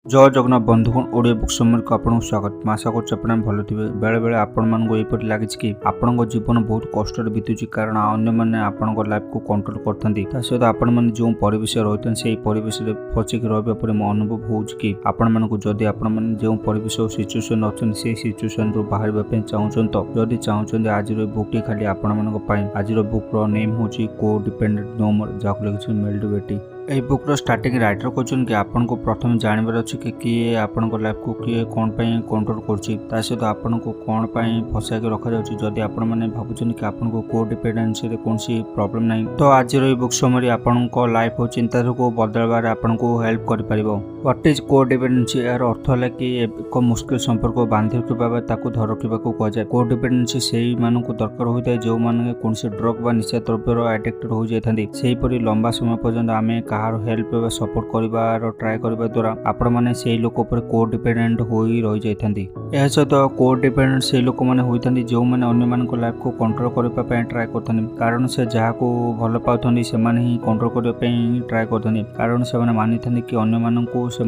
जय जगन्नाथ बंधुगण Odia book summary को आपको स्वागत। आशा कर भल थे। बेले बेले आपपर लगे कि आपण जीवन बहुत कष्ट बीतुची कारण अन्य मैंने आपण लाइफ को कंट्रोल करते सहित आपण मैंने जो परिवेश रही से परिवेश फसिक रहा मो अनुभव हो कि आपण मानक जदि आपण मैंने जो परिवेश सिचुएसन अच्छे से सिचुएसन रू बाहर चाहूँ तो जदि चाहूँ आज बुकटी खाली आपण आज बुक नेम हूँ को डिपेंडेंट नो मोर जहाँ लगे मेल्टिवेटी। यही बुक्र स्टार्टिंग राइटर कहते कि आपन को प्रथम जानवर अच्छे कि किए आपण लाइफ को किए कौन कंट्रोल कर सहित आपन को कौन फसाई रखा जदि आपण मैंने भावुं कि आपन को को डिपेंडेंसी कौन प्रॉब्लम ना तो आज बुक समरी आपण लाइफ और चिंताधारा को बदलवार आपन को हेल्प कर व्हाट इज को डिपेंडेंसी यार अर्थ है कि एक मुश्किल संपर्क बांधि रखा धर रखा कहुए। को डिपेंडेंसी से मानक दरकार होता है जो मैंने कौन ड्रग व निशा द्रव्यर एडिक्टेड हो जाती सेहीपरि लंबा समय पर्यंत आम कहार हेल्प सपोर्ट कर ट्राए करने द्वारा आपण मैंने से लोक को डिपेंडेंट हो रही जाती। यह सहित को डिपेंडेंट से लोक मैंने होता जो मैंने अन्य मान लाइफ को कंट्रोल करने ट्राए करते कारण से जहाँ को भल पाते से ही कंट्रोल करने ट्राए करते कारण से मानी था कि अन्य मानक से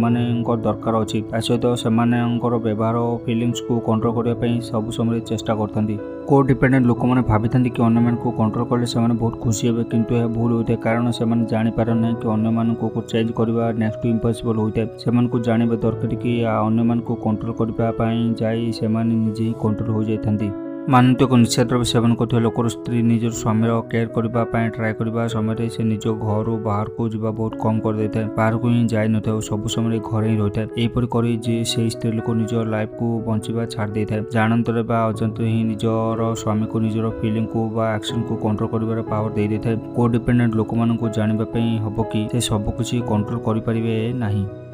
दरकार अच्छी सहित से व्यवहार फिलिंग्स को कंट्रोल करने सब समय चेष्टा करते। को डिपेंडेंट लोक मैंने भावी था कि अन्य को कंट्रोल कले से बहुत खुशी हे किंतु यह भूल होता है कारण से जानीपार ना कि अन्य मानक को चेंज करवा नेक्स्ट टू इम्पॉसिबल होता है। से जानवा दरकार कि अन्य मान को कंट्रोल करने जाई से निजे ही कंट्रोल हो जाती। मानते एक निशा द्रव्य सेवन कर लोकर स्त्री निजर स्वामी केयर करने ट्राए करने समय से निज घर बाहर को जावा बहुत कम कर दे था बाहर को ही जाए न था सब समय घर ही रही है यहीपरि से स्त्री लोक निज लाइफ को बंचा छाड़ दे था जानतर अजंत ही निजर स्वामी को निजर फिलिंग को एक्शन को कंट्रोल कर पावर दे देता है। को डिपेंडेंट लोक मान जानवाई हम कि से सबकिछ कंट्रोल करें ना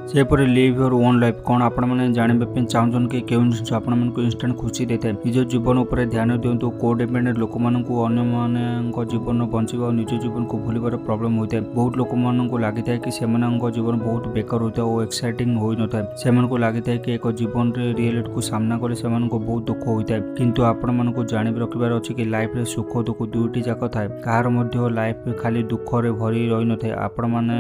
सेपरि लिव योर ओन लाइफ कौन आपण मैंने जानवाई चाहूँ कि क्यों जिन आपको इंस्टाट खुशी देता है निज जीवन उपर ध्यान दिंतु। को डिपेंडेंट लोक मानू अन्य मान जीवन बंचा और निज जीवन को भूलबार प्रॉब्लम होता है। बहुत लोक मानू लगी था कि जीवन बहुत बेकार होता है और एक्साइटिंग हो न था से लगी था कि एक जीवन रियलिटी को सामना कले से बहुत दुख होता है किंतु आपण मानू जान रखिबार अच्छे कि लाइफ रे सुख दुख दुईटी जाक थाए कहार लाइफ खाली दुख रे भरी रही न था आपण मान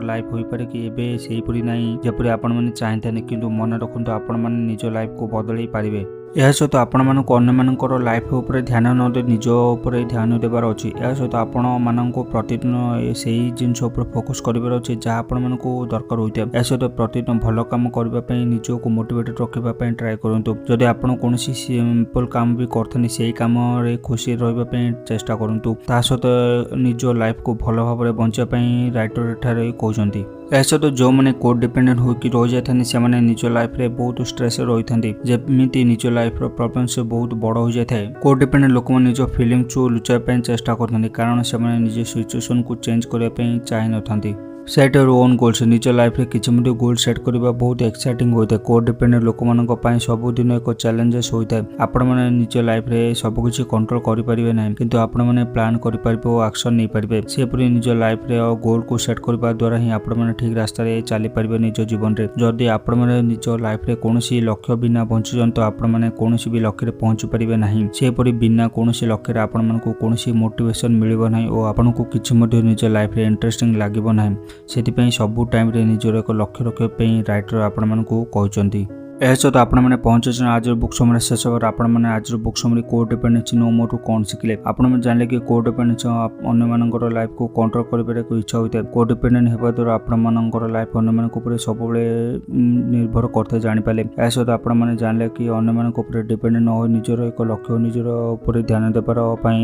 लाइफ हो पारे कि एबे सेहीपरि ना जपरी आपण मैंने चाहते किंतु मन रखु आपण मैंने निज लाइफ को बदल पारे। यह सहित आपण मानक अन्य मानकर लाइफ उपर ध्यान न दे निज उपर ध्यान देवार अच्छी। यह सहित आपण मानक प्रतिदिन से जिनस फोकस करार अच्छे जहाँ आपण मानक दरकार होता है। यह सहित प्रतिदिन भल कम करने निज को मोटिवेटेड रखापी ट्राए करूँ जदि आपड़ कौन सिंपल काम भी करते से कम खुशी रही चेष्टा करूँ ता सहित निज लाइफ को भल भाव बंचापी राइटर एठार कहते। यह सहित जो मैंने को डिपेंडेंट होकर रही जाती से निज लाइफ रे बहुत स्ट्रेस रही था जमी निज लाइफ प्रॉब्लम से बहुत बड़ हो जाए। को डिपेंडेंट लोक निज फिलिंग्स को लुचाई चेष्टा करते कारण से निज सिचुएसन को चेंज करने चाह न सेट योर ओन गोल्स निज लाइफ रे किसी गोल सेट करने बहुत एक्साइटिंग होता है। को डिपेंडेंट लोक मान सबुदिन एक चैलेंजेस होता है आपण मैंने निज लाइफ रे सबकिछ कंट्रोल करें ना किंतु आपण मैंने प्लान करें और एक्शन नहीं पारे सेपरि निज लाइफ रे गोल को सेट करने द्वारा ही आपण मैंने ठीक रास्ता चली पारे निज जीवन में। जदि आपण मैंने निज लाइफ रे कौन लक्ष्य बिना बंचुन तो आपण मैंने कौन भी लक्ष्य पहुंची पारे ना सेपरि बिना कौन लक्ष्य आपण मानक कौन मोटिवेशन मिलना ना और आपन को किसी निज लाइफ रे इंटरेस्टिंग लगे ना से सबू टाइम रे निजर एक लक्ष्य रखापी राइटर आपण मानक कहते। यह सहित आपण मैंने पहुंचे आज बुक समरी शेष आपण मैंने आज बुक समरी को डिपेंडेंसी नो मोर कौन शिखले आपण मैंने जानले कि को डिपेंडेंसी अन्य मानकर लाइफ को कंट्रोल कर इच्छा होता है। को डिपेंडेंट होगा द्वारा आपण मानकर लाइफ अन्य मान सब निर्भर करते जापारे। यह सहित आपण मैंने जानले कि अन्य मान डिपेंडेंट न हो निजर एक लक्ष्य निजर उपर ध्यान देवार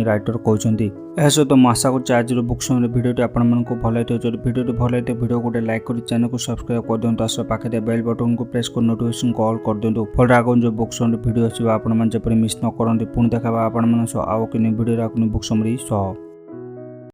राइटर कहते। यह सहित आशा कर आज बुक समरी भिडियो आपको भल लगे जब भिडियो भल लगे भिडियो गोटे लाइक कर चैनल को सब्सक्राइब कर दिखाँ आस पाखे बेल बटन को प्रेस कर नोटिफिकेशन कॉल कर दिखाँ फल आगे जो बुक समरी भिडियो अच्छी आपड़ी मिस न करते पुणी देखा आपण आउ कि भिडियो बुक समरी सह।